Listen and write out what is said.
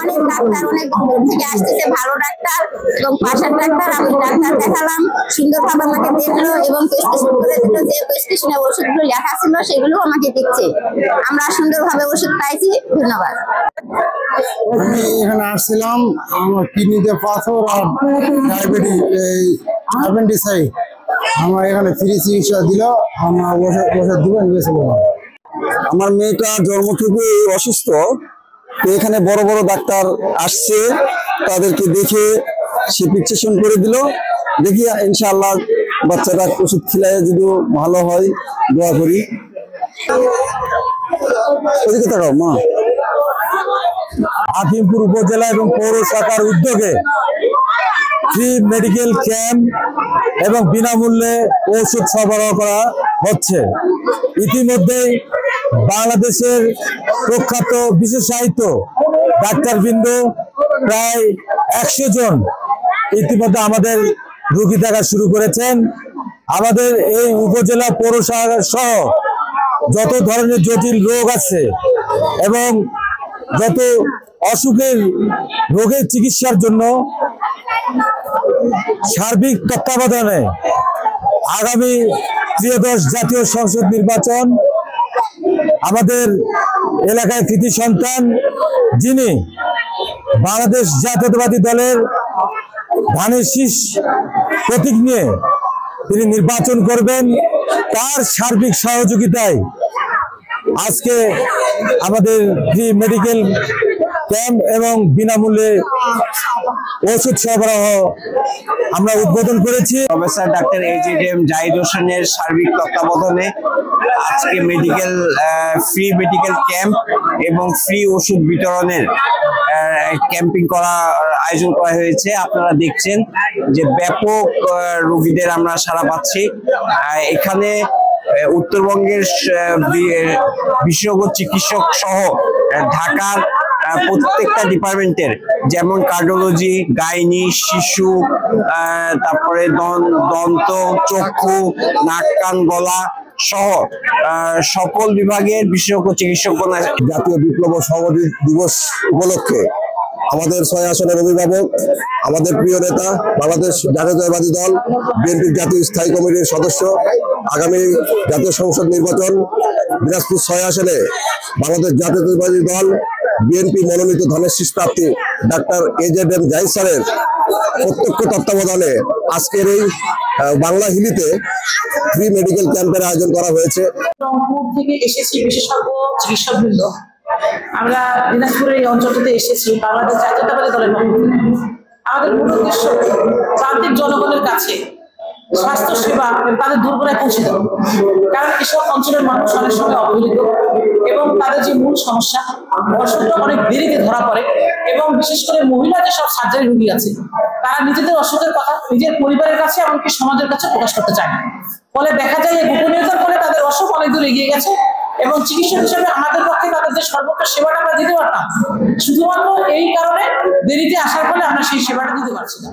অনেক ডাক্তার অনেক দূর থেকে আসতেছে, ভালো ডাক্তার এবং পাশের ডাক্তার। আমি ডাক্তার দেখালাম, সুন্দরভাবে আমাকে দেখলো এবং প্রেসক্রিপশন করে দিল। যে প্রেসক্রিপশনে ওষুধগুলো লেখা ছিল সেগুলো আমাকে দিচ্ছে। আমরা সুন্দরভাবে ওষুধ পাইছি। ধন্যবাদ। আমি এখানে আসছিলাম, আমার কিডনিতে পাথর আর ডায়াবেটিস, এই অ্যাপেন্ডিসাইটিস। আমার এখানে ফ্রি চিকিৎসা দিল, আমার ওষুধ দিবেন গেছিলাম। আমার মেয়েটা জন্ম থেকে অসুস্থ, তো এখানে বড় বড় ডাক্তার আসছে, তাদেরকে দেখে সে প্রেসক্রিপশন করে দিল। দেখি ইনশাআল্লাহ বাচ্চাটা ওষুধ খেলায় যদি ভালো হয়, দোয়া করি। ওদিকে তাকাও মা। হাকিমপুর উপজেলা এবং পৌরসভার উদ্যোগে ফ্রি মেডিকেল ক্যাম্প এবং বিনামূল্যে ওষুধ সরবরাহ করা হচ্ছে। ইতিমধ্যে বাংলাদেশের প্রখ্যাত বিশেষায়িত ডাক্তারবৃন্দ প্রায় 100 জন ইতিমধ্যে আমাদের রোগী দেখা শুরু করেছেন। আমাদের এই উপজেলা পৌরসভা সহ যত ধরনের জটিল রোগ আছে এবং যত অসুখের রোগের চিকিৎসার জন্য সার্বিক তত্ত্বাবধানে আগামী ত্রয়োদশ জাতীয় সংসদ নির্বাচন আমাদের এলাকায় কৃতি সন্তান, যিনি বাংলাদেশ জাতীয়তাবাদী দলের ধানের শীষ প্রতীক নিয়ে তিনি নির্বাচন করবেন, তার সার্বিক সহযোগিতায় আজকে আমাদের ফ্রি মেডিকেল ক্যাম্প এবং বিনামূল্যে ওষুধ সরবরাহ আমরা উদ্বোধন করেছি। প্রফেসর ডাক্তার AJM জাহিদ হোসেনের সার্বিক তত্ত্বাবধানে আজকে ফ্রি মেডিকেল ক্যাম্প এবং ফ্রি ওষুধ বিতরণের ক্যাম্পিং আয়োজন করা হয়েছে। আপনারা দেখছেন যে ব্যাপক রোগীদের আমরা সাড়া পাচ্ছি। এখানে উত্তরবঙ্গের বিশেষজ্ঞ চিকিৎসক সহ ঢাকার প্রত্যেকটা ডিপার্টমেন্টের, যেমন কার্ডিওলজি, গাইনি, শিশু, তারপরে দন্ত, চক্ষু, নাক, কান, গলা সহ সকল বিভাগের বিশেষজ্ঞ চিকিৎসকগণ। জাতীয় বিপ্লব সমাধি দিবস উপলক্ষে আমাদের 6 আসনের অভিভাবক, আমাদের প্রিয় নেতা, বাংলাদেশ জাতীয়তাবাদী দল বিএনপির জাতীয় স্থায়ী কমিটির সদস্য, আগামী জাতীয় সংসদ নির্বাচন দিনাজপুর 6 আসনে বাংলাদেশ জাতীয়তাবাদী দল বিএনপি মনোনীত ধানের শীষ প্রার্থী ডাক্তার AJM জাহিদ স্যারের প্রত্যক্ষ তত্ত্বাবধানে আজকের এই বাংলা হিলিতে ফ্রি মেডিকেল ক্যাম্পের আয়োজন করা হয়েছে। রংপুর থেকে এসেছি বিশেষজ্ঞ চিকিৎসকবৃন্দ। আমরা দিনাজপুরের এই অঞ্চলটিতে এসেছি বাংলাদেশ জাতীয়তাবাদী দলের পক্ষ থেকে। আমাদের মূল উদ্দেশ্য প্রান্তিক জনগণের কাছে স্বাস্থ্য সেবা তাদের দুর্বলায় পৌঁছে দেওয়া। কারণ এসব অঞ্চলের মানুষ অনেক সময় অবহেলিত এবং তাদের যে মূল সমস্যা, অসুখটা অনেক দেরিতে ধরা পড়ে এবং বিশেষ করে মহিলা যেসব সার্জারি রোগী আছে তারা নিজেদের অসুখের কথা নিজের পরিবারের কাছে এমনকি সমাজের কাছে প্রকাশ করতে চায় না। ফলে দেখা যায় যে গোপনীয়তার ফলে তাদের অসুখ অনেক দূর এগিয়ে গেছে এবং চিকিৎসক হিসেবে আমাদের পক্ষে তাদের যে সর্বোচ্চ সেবাটা আমরা দিতে পারতাম, শুধুমাত্র এই কারণে দেরিতে আসার ফলে আমরা সেই সেবাটা দিতে পারছি না।